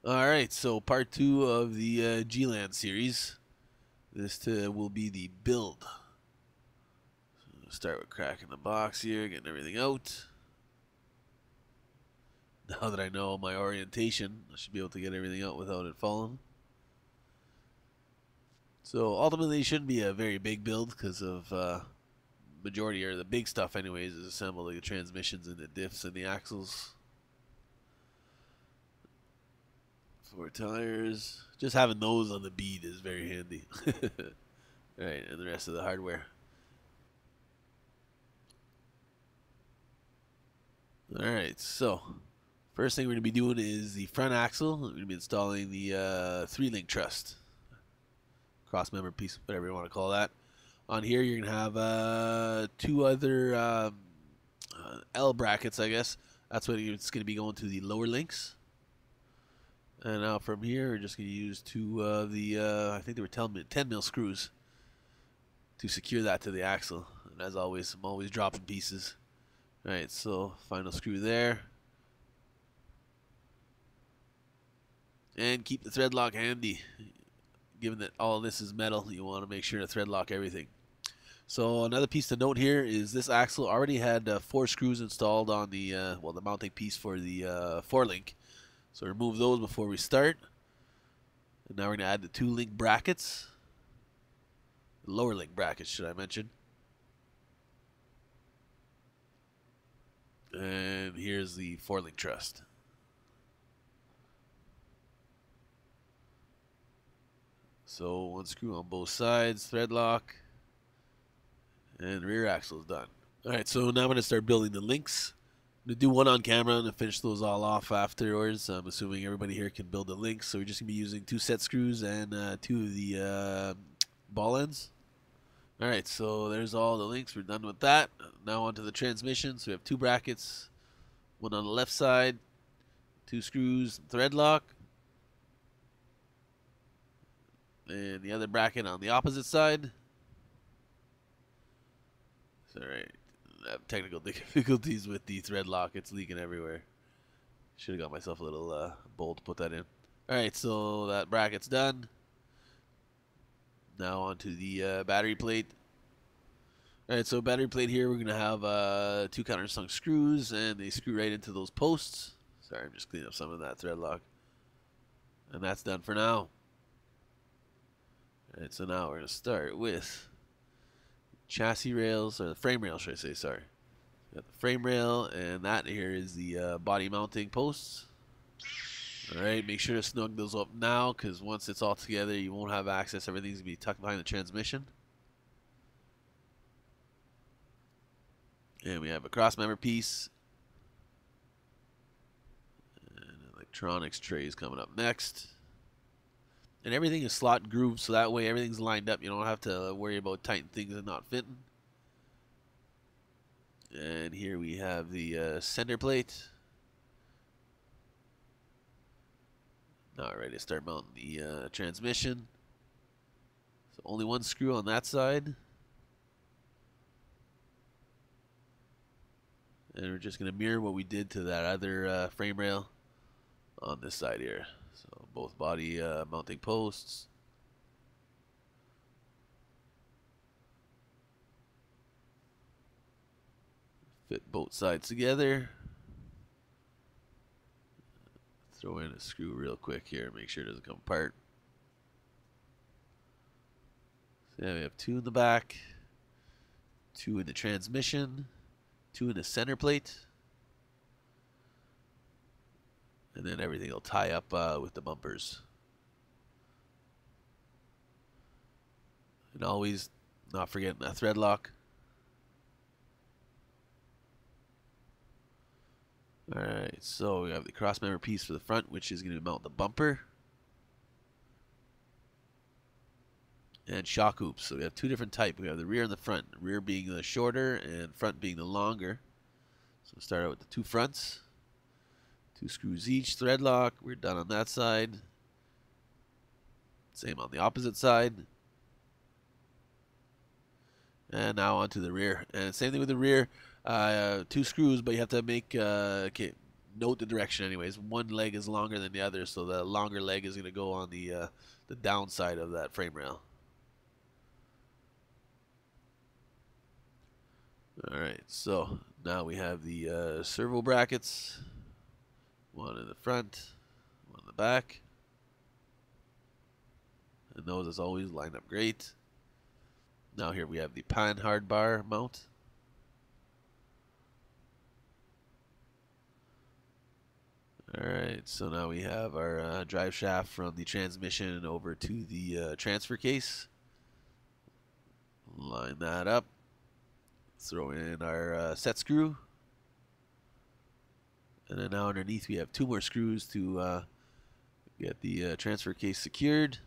Alright, so part 2 of the G-Land series. This will be the build. So start with cracking the box here, getting everything out. Now that I know my orientation, I should be able to get everything out without it falling. So ultimately it shouldn't be a very big build because of majority, or the big stuff anyways, is assembling the transmissions and the diffs and the axles. 4 tires. Just having those on the bead is very handy. Alright, and the rest of the hardware. Alright, so first thing we're going to be doing is the front axle. We're going to be installing the 3-link truss. Cross member piece, whatever you want to call that. On here you're going to have 2 other L brackets, I guess. That's what it's going to be going to the lower links. And now from here, we're just going to use 2 of the, I think they were telling me 10 mil screws to secure that to the axle. And as always, I'm always dropping pieces. Alright, so final screw there. And keep the thread lock handy. Given that all of this is metal, you want to make sure to thread lock everything. So another piece to note here is this axle already had 4 screws installed on the, the mounting piece for the 4-link. So remove those before we start. And now we're going to add the 2-link brackets. The lower link brackets, should I mention. And here's the 4-link truss. So 1 screw on both sides, thread lock, and rear axle is done. Alright, so now I'm going to start building the links. I'm going to do one on camera and finish those all off afterwards. I'm assuming everybody here can build the links, so we're just going to be using 2 set screws and 2 of the ball ends. Alright, so there's all the links. We're done with that. Now onto the transmission. So we have 2 brackets, one on the left side, 2 screws, thread lock, and the other bracket on the opposite side. Alright, I have technical difficulties with the thread lock. It's leaking everywhere. Should have got myself a little bowl to put that in. Alright, so that bracket's done. Now onto the battery plate. Alright, so battery plate here, we're going to have 2 countersunk screws, and they screw right into those posts. Sorry, I'm just cleaning up some of that thread lock. And that's done for now. Alright, so now we're going to start with chassis rails, or the frame rail, should I say, sorry. Got the frame rail, and that here is the body mounting posts. Alright, make sure to snug those up now, because once it's all together, you won't have access. Everything's going to be tucked behind the transmission. And we have a cross member piece. And electronics trays coming up next. And everything is slot grooved, so that way everything's lined up. You don't have to worry about tighten things and not fitting. And here we have the center plate. Now we're ready to start mounting the transmission. So only 1 screw on that side. And we're just going to mirror what we did to that other frame rail on this side here. So both body mounting posts. Fit both sides together. Throw in a screw real quick here, make sure it doesn't come apart. So yeah, we have 2 in the back, 2 in the transmission, 2 in the center plate. And then everything will tie up with the bumpers. And always not forgetting that thread lock. Alright, so we have the cross member piece for the front, which is going to mount the bumper. And shock hoops. So we have 2 different types. We have the rear and the front. Rear being the shorter and front being the longer. So we'll start out with the 2 fronts. 2 screws each, thread lock. We're done on that side. Same on the opposite side. And now onto the rear. And same thing with the rear. 2 screws, but you have to make note the direction anyways. One leg is longer than the other, so the longer leg is going to go on the downside of that frame rail. Alright, so now we have the servo brackets. One in the front, one in the back. And those, as always, line up great. Now here we have the panhard bar mount. Alright, so now we have our drive shaft from the transmission over to the transfer case. Line that up. Throw in our set screw. And then now underneath we have 2 more screws to get the transfer case secured.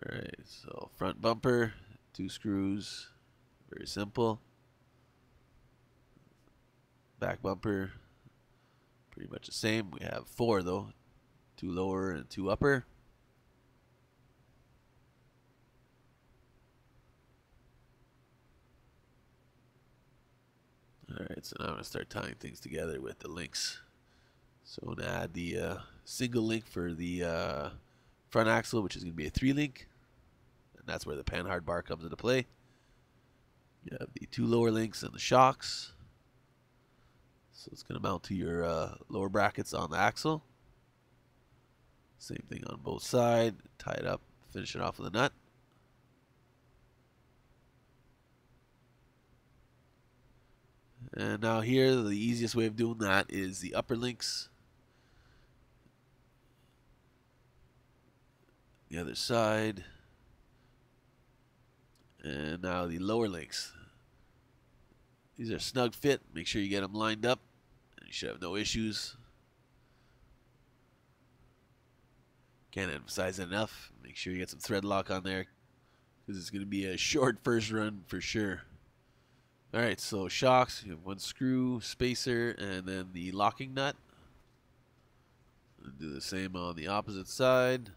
Alright, so front bumper, 2 screws, very simple. Back bumper, pretty much the same. We have 4 though, 2 lower and 2 upper. Alright, so now I'm going to start tying things together with the links. So I'm going to add the single link for the front axle, which is going to be a 3-link. And that's where the panhard bar comes into play. You have the 2 lower links and the shocks. So it's going to mount to your lower brackets on the axle. Same thing on both sides. Tie it up, finish it off with a nut. And now here, the easiest way of doing that is the upper links. The other side. And now the lower links. These are snug fit. Make sure you get them lined up. And you should have no issues. Can't emphasize it enough. Make sure you get some thread lock on there, because it's going to be a short first run for sure. Alright, so shocks, you have 1 screw, spacer, and then the locking nut. And do the same on the opposite side.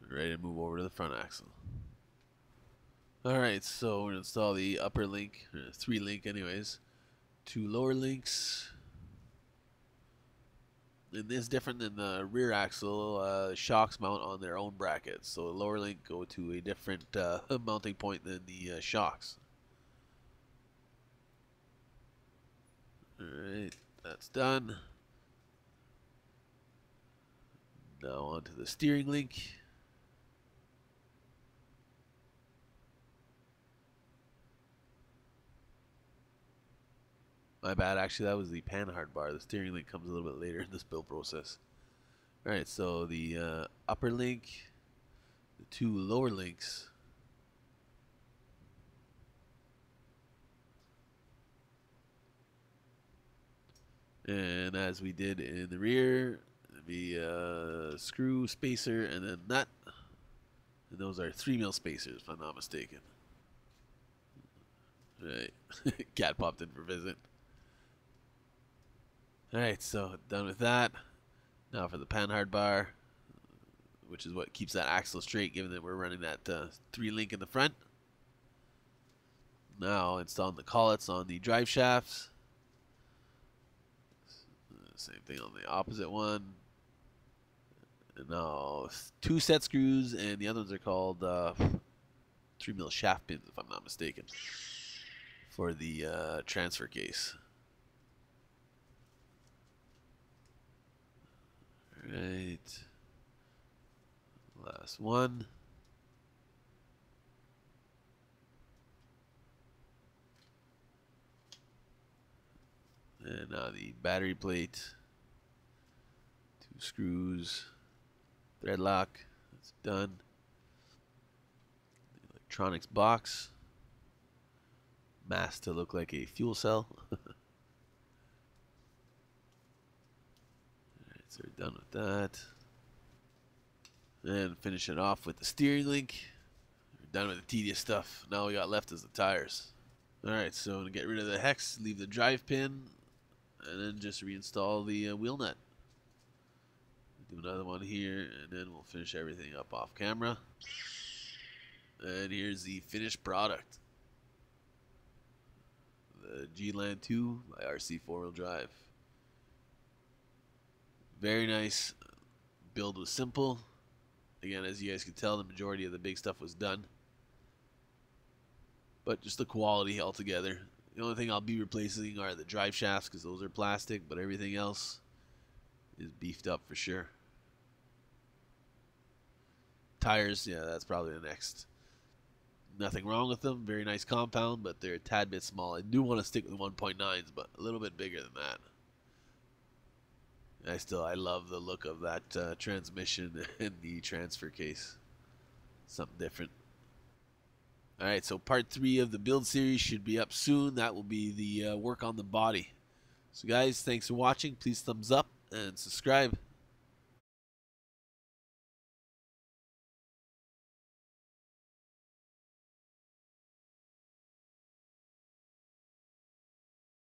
Ready to move over to the front axle. Alright, so we're going to install the upper link, 3-link anyways. 2 lower links. And this is different than the rear axle. Shocks mount on their own brackets. So the lower link go to a different mounting point than the shocks. Alright, that's done. Now onto the steering link. My bad, actually that was the panhard bar. The steering link comes a little bit later in this build process. Alright, so the upper link, the 2 lower links. And as we did in the rear, the screw, spacer, and then nut. And those are 3mm spacers, if I'm not mistaken. Right. Cat popped in for visit. Alright, so done with that. Now for the panhard bar, which is what keeps that axle straight, given that we're running that 3-link in the front. Now installing the collets on the drive shafts. Same thing on the opposite one. And now 2 set screws, and the other ones are called 3mm shaft pins, if I'm not mistaken, for the transfer case. Alright. Last one. And now the battery plate, 2 screws, thread lock, that's done. The electronics box, masked to look like a fuel cell. Alright, so we're done with that. And finish it off with the steering link. We're done with the tedious stuff. Now all we got left is the tires. Alright, so to get rid of the hex, leave the drive pin, and then just reinstall the wheel nut. Do another one here, and then we'll finish everything up off camera. And here's the finished product. the G-Land 2 by RC4WD Drive. Very nice. Build was simple. Again, as you guys can tell, the majority of the big stuff was done. But just the quality altogether. The only thing I'll be replacing are the drive shafts because those are plastic, but everything else is beefed up for sure. Tires, yeah, that's probably the next. Nothing wrong with them. Very nice compound, but they're a tad bit small. I do want to stick with 1.9s, but a little bit bigger than that. I love the look of that transmission and the transfer case. Something different. Alright, so part 3 of the build series should be up soon. That will be the work on the body. So guys, thanks for watching. Please thumbs up and subscribe.